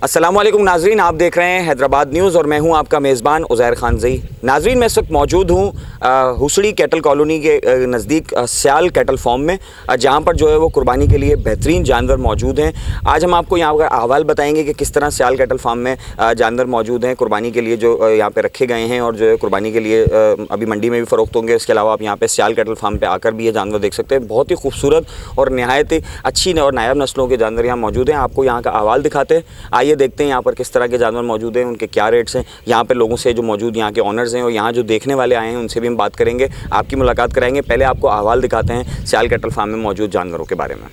अस्सलाम वालेकुम नाजरीन, आप देख रहे हैं हैदराबाद न्यूज़ और मैं हूं आपका मेज़बान उज़ैर खान ज़ई। नाजरीन, मैं इस वक्त मौजूद हूं हुसड़ी कैटल कॉलोनी के नज़दीक सियाल कैटल फार्म में, जहां पर जो है वो कुर्बानी के लिए बेहतरीन जानवर मौजूद हैं। आज हम आपको यहाँ पर अहवाल बताएंगे कि किस तरह सियाल कैटल फार्म में जानवर मौजूद हैं कुर्बानी के लिए, जो यहाँ पर रखे गए हैं और जो है कुर्बानी के लिए अभी मंडी में भी फ़रोख्त होंगे। इसके अलावा आप यहाँ पर सियाल कैटल फार्म पर आकर भी ये जानवर देख सकते हैं। बहुत ही खूबसूरत और नहायत अच्छी और नायाब नस्लों के जानवर यहाँ मौजूद हैं। आपको यहाँ का अहवाल दिखाते हैं, आइए देखते हैं यहाँ पर किस तरह के जानवर मौजूद हैं, उनके क्या रेट्स हैं। यहाँ पे लोगों से जो मौजूद यहाँ के ऑनर्स हैं और यहाँ जो देखने वाले आए हैं उनसे भी हम बात करेंगे, आपकी मुलाकात कराएंगे। पहले आपको अहवाल दिखाते हैं सियाल कैटल फार्म में मौजूद जानवरों के बारे में।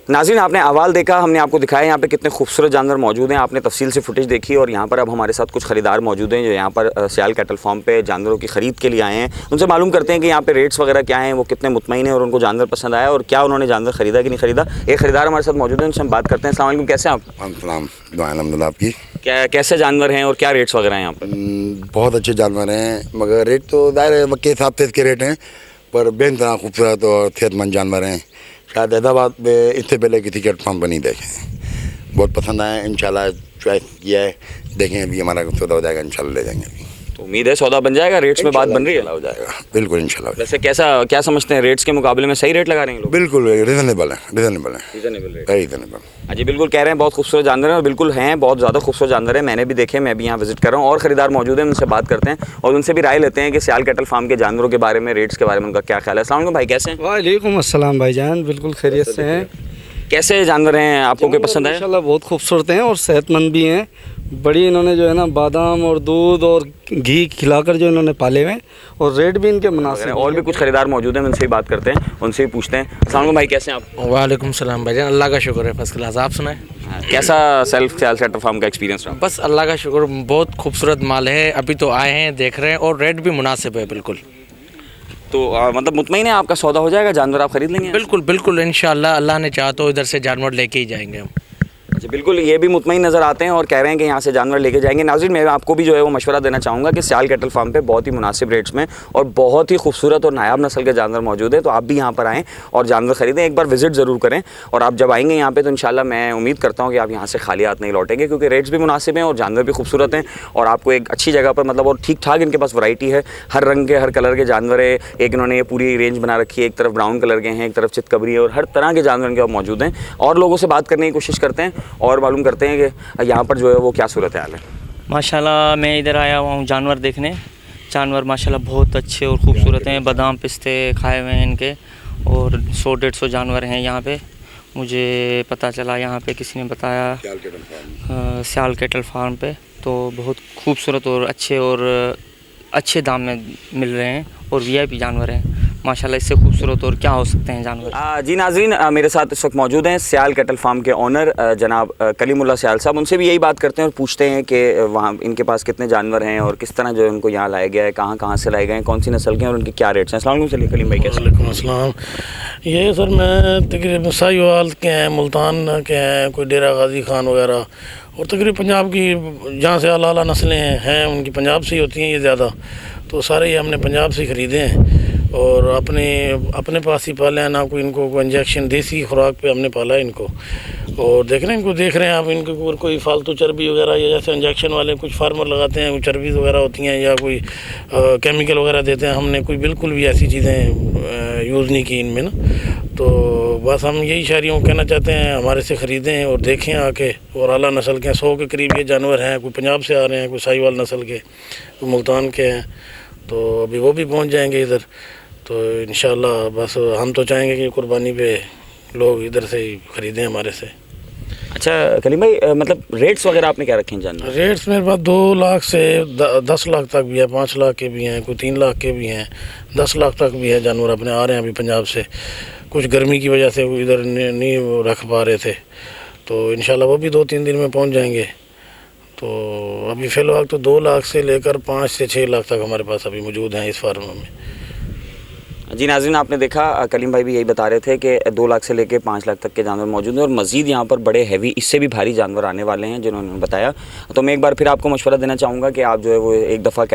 नाज़रीन, आपने अहवाल देखा, हमने आपको दिखाया यहाँ पे कितने खूबसूरत जानवर मौजूद हैं। आपने तफसील से फुटेज देखी और यहाँ पर अब हमारे साथ कुछ ख़रीदार मौजूद हैं जो यहाँ पर सियाल कैटल फार्म पे जानवरों की ख़रीद के लिए आए हैं। उनसे मालूम करते हैं कि यहाँ पे रेट्स वगैरह क्या हैं, वो कितने मुतमईन हैं और उनको जानवर पसंद आया और क्या उन्होंने जानवर ख़रीदा कि नहीं ख़रीदा। एक ख़रीदार हमारे साथ मौजूद है, उनसे हम बात करते हैं। अस्सलाम वालेकुम, कैसे हैं आप? अलहमदुलिल्लाह। आपकी क्या कैसे जानवर हैं और क्या रेट्स वगैरह हैं यहाँ पर? बहुत अच्छे जानवर हैं, मगर रेट तो दायरे वक्त के हिसाब से इसके रेट हैं, पर बेहतरीन खूबसूरत और सेहतमंद जानवर हैं। शायद हैदराबाद में इससे पहले किसी कैटल फार्म पर नहीं देखे, बहुत पसंद आए। इंशाल्लाह चॉइस किया है, देखें अभी हमारा सौदा हो जाएगा, इंशाल्लाह ले जाएंगे। तो उम्मीद है सौदा बन जाएगा, रेट्स में बात बन रही है? हो जाएगा, बिल्कुल इंशाल्लाह। वैसे क्या समझते हैं, रेट्स के मुकाबले में सही रेट लगा रहे हैं लोग? बिल्कुल रिजनेबल है, रीजनेबल। रीजनेबल। जी बिल्कुल, कह रहे हैं बहुत खूबसूरत जानवर हैं और बिल्कुल हैं, बहुत ज़्यादा खूबसूरत जानवर हैं। मैंने भी देखे, मैं भी यहाँ विजिट कर रहा हूँ और ख़रीदार मौजूद हैं, उनसे बात करते हैं और उनसे भी राय लेते हैं कि सियाल कैटल फार्म के जानवरों के बारे में, रेट्स के बारे में उनका क्या ख्याल है। अस्सलाम वालेकुम भाई, कैसे हैं? वालेकुम अस्सलाम भाईजान, बिल्कुल खैरियत से हैं। कैसे जानवर हैं, आपको क्या पसंद है? माशाल्लाह बहुत खूबसूरत हैं और सेहतमंद भी हैं। बड़ी इन्होंने जो है ना बादाम और दूध और घी खिलाकर जो इन्होंने पाले हुए हैं और रेट भी इनके मुनासिब हैं। और भी कुछ खरीदार मौजूद हैं, उनसे ही बात करते हैं, उनसे ही पूछते हैं। अस्सलाम वालेकुम भाई, कैसे हैं आप? वालेकुम सलाम भाईजान, अल्लाह का शुक्र है, फर्स्ट क्लास। आप सुनाएं? कैसा सेल्फ सियाल कैटल फार्म का एक्सपीरियंस रहा? बस अल्लाह का शुक्र, बहुत खूबसूरत माल है। अभी तो आए हैं, देख रहे हैं, और रेट भी मुनासिब है बिल्कुल। तो मतलब मुतमईन है आपका सौदा हो जाएगा, जानवर आप खरीद लेंगे? बिल्कुल बिल्कुल, इंशाअल्लाह अल्लाह ने चाहा तो इधर से जानवर लेके ही जाएंगे हम। अच्छा, बिल्कुल, ये भी मुतमईन नज़र आते हैं और कह रहे हैं कि यहाँ से जानवर लेके जाएंगे। नाज़रीन, मैं आपको भी जो है वो मशवरा देना चाहूँगा कि सियाल कैटल फार्म पे बहुत ही मुनासिब रेट्स में और बहुत ही खूबसूरत और नायाब नस्ल के जानवर मौजूद हैं। तो आप भी यहाँ पर आएँ और जानवर ख़रीदें, एक बार विज़िट ज़रूर करें। और आप जब आएंगे यहाँ पे तो इंशाल्लाह मैं उम्मीद करता हूँ कि आप यहाँ से खाली हाथ नहीं लौटेंगे, क्योंकि रेट्स भी मुनासिब हैं और जानवर भी खूबसूरत हैं और आपको एक अच्छी जगह पर मतलब और ठीक ठाक इनके पास वैरायटी है। हर रंग के, हर कलर के जानवर है। एक इन्होंने ये पूरी रेंज बना रखी है, एक तरफ ब्राउन कलर के हैं, एक तरफ चितकबरी है, और हर तरह के जानवर इनके पास मौजूद हैं। और लोगों से बात करने की कोशिश करते हैं और मालूम करते हैं कि यहाँ पर जो है वो क्या सूरत हाल है। माशाल्लाह मैं इधर आया हुआ हूँ जानवर देखने। जानवर माशाल्लाह बहुत अच्छे और ख़ूबसूरत हैं। बादाम पिस्ते खाए हुए हैं इनके, और 100-150 जानवर हैं यहाँ पे। मुझे पता चला यहाँ पे, किसी ने बताया सियाल कैटल फार्म पे, तो बहुत खूबसूरत और अच्छे दाम में मिल रहे हैं और वीआईपी जानवर हैं माशाल्लाह। इससे खूबसूरत और क्या हो सकते हैं जानवर। जी नाज़रीन, मेरे साथ इस वक्त मौजूद हैं सियाल कैटल फार्म के ओनर जनाब कलीमुल्लाह सियाल साहब। उनसे भी यही बात करते हैं और पूछते हैं कि वहाँ इनके पास कितने जानवर हैं और किस तरह जो है उनको यहाँ लाया गया है, कहाँ कहाँ से लाए गए हैं, कौन सी नस्ल के हैं और उनके क्या रेट्स हैं। अस्सलाम वालेकुम। चलिए कलीम भाई, कैसे? वालेकुम अस्सलाम। ये सर मैं तकरीबन साहिवाल के हैं, मुल्तान के हैं, कोई डेरा गाजी खान वगैरह, और तकरीबन पंजाब की जहाँ से आला आला नस्लें हैं उनकी पंजाब से ही होती हैं ये ज़्यादा। तो सारे ये हमने पंजाब से ख़रीदे हैं और अपने पास ही पाले हैं। ना कोई इनको कोई इंजेक्शन, देसी खुराक पे हमने पाला है इनको। और देख रहे हैं आप इनके ऊपर कोई फालतू चर्बी वगैरह, या जैसे इंजेक्शन वाले कुछ फार्मर लगाते हैं, कुछ चर्बी वगैरह होती हैं या कोई केमिकल वगैरह देते हैं, हमने कोई बिल्कुल भी ऐसी चीज़ें यूज़ नहीं की इनमें ना। तो बस हम यही शहरियों को कहना चाहते हैं हमारे से ख़रीदें और देखें आके। और आला नस्ल के 100 के करीब ये जानवर हैं, कोई पंजाब से आ रहे हैं, कोई साहिवाल नस्ल के, कोई मुल्तान के हैं। तो अभी वो भी पहुंच जाएंगे इधर। तो इंशाल्लाह बस हम तो चाहेंगे कि कुर्बानी पे लोग इधर से ही ख़रीदें हमारे से। अच्छा कलीम भाई, मतलब रेट्स वगैरह आपने क्या रखे हैं जानवर? रेट्स मेरे पास 2 लाख से 10 लाख तक भी है, 5 लाख के भी हैं, कोई 3 लाख के भी हैं, 10 लाख तक भी है जानवर अपने आ रहे हैं अभी पंजाब से। कुछ गर्मी की वजह से वो इधर नहीं रख पा रहे थे, तो इंशाल्लाह वो भी 2-3 दिन में पहुंच जाएंगे। तो अभी फ़िलहाल तो 2 लाख से लेकर 5 से 6 लाख तक हमारे पास अभी मौजूद हैं इस फार्म में। जी नाज़रीन, आपने देखा कलीम भाई भी यही बता रहे थे कि 2 लाख से लेकर 5 लाख तक के जानवर मौजूद हैं और मज़ीद यहाँ पर बड़े हैवी, इससे भी भारी जानवर आने वाले हैं जिन्होंने बताया। तो मैं एक बार फिर आपको मशवरा देना चाहूँगा कि आप जो है वो एक दफ़ा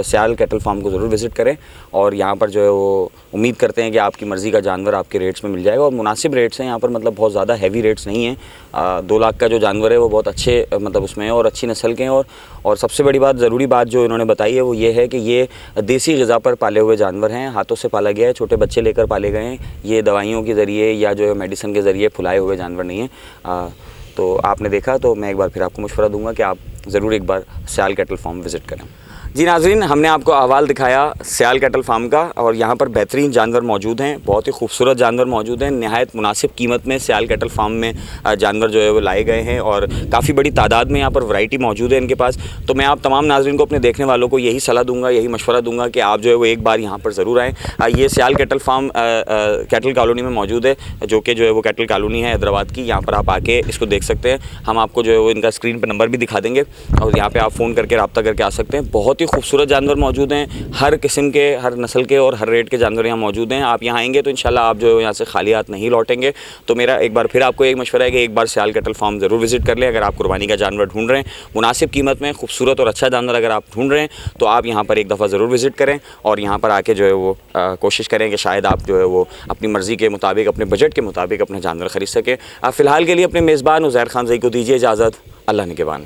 सियाल कैटल फार्म को ज़रूर विज़िट करें और यहाँ पर जो है वो उम्मीद करते हैं कि आपकी मर्ज़ी का जानवर आपके रेट्स में मिल जाएगा और मुनासिब रेट्स हैं यहाँ पर, मतलब बहुत ज़्यादा हैवी रेट्स नहीं हैं। 2 लाख का जो जानवर है वो बहुत अच्छे मतलब उसमें है और अच्छी नस्ल के हैं। और सबसे बड़ी बात, ज़रूरी बात जो इन्होंने बताई है वो ये है कि ये देसी ग़िज़ा पर पाले हुए जानवर हैं, हाथों से पाला गया है, छोटे बच्चे लेकर पाले गए हैं। ये दवाइयों के ज़रिए या जो है मेडिसिन के ज़रिए फुलाए हुए जानवर नहीं हैं। तो आपने देखा, तो मैं एक बार फिर आपको मशवरा दूंगा कि आप ज़रूर एक बार सियाल कैटल फार्म विज़िट करें। जी नाज़रीन, हमने आपको अहवाल दिखाया सियाल कैटल फार्म का और यहाँ पर बेहतरीन जानवर मौजूद हैं, बहुत ही खूबसूरत जानवर मौजूद हैं। नहायत मुनासिब कीमत में सियाल कैटल फार्म में जानवर जो है वो लाए गए हैं और काफ़ी बड़ी तादाद में यहाँ पर वैरायटी मौजूद है इनके पास। तो मैं आप तमाम नाज़रीन को, अपने देखने वालों को यही सलाह दूंगा, यही मशवरा दूंगा कि आप जो है वो एक बार यहाँ पर ज़रूर आएँ। ये सियाल कैटल फार्म कैटल कॉलोनी में मौजूद है, जो कि जो है वो कैटल कॉलोनी है हैदराबाद की। यहाँ पर आप आके इसको देख सकते हैं। हम आपको जो है वो इनका स्क्रीन पर नंबर भी दिखा देंगे और यहाँ पर आप फ़ोन करके रब्ता करके आ सकते हैं। बहुत ही खूबसूरत जानवर मौजूद हैं, हर किस्म के, हर नस्ल के और हर रेट के जानवर यहाँ मौजूद हैं। आप यहाँ आएंगे तो इंशाल्लाह आप जो है यहाँ से खाली हाथ नहीं लौटेंगे। तो मेरा एक बार फिर आपको एक मशवरा है कि एक बार सियाल कैटल फार्म ज़रूर विज़िट कर लें। अगर आप कुर्बानी का जानवर ढूंढ रहे हैं, मुनासिब कीमत में खूबसूरत और अच्छा जानवर अगर आप ढूंढ रहे हैं, तो आप यहाँ पर एक दफ़ा ज़रूर विज़िट करें और यहाँ पर आके जो है वो कोशिश करें कि शायद आप जो है वो अपनी मर्ज़ी के मुताबिक, अपने बजट के मुताबिक अपने जानवर ख़रीद सकें। फ़िलहाल के लिए अपने मेज़बान उज़ैर खान ज़ई को दीजिए इजाज़त। अल्लाह निगहबान।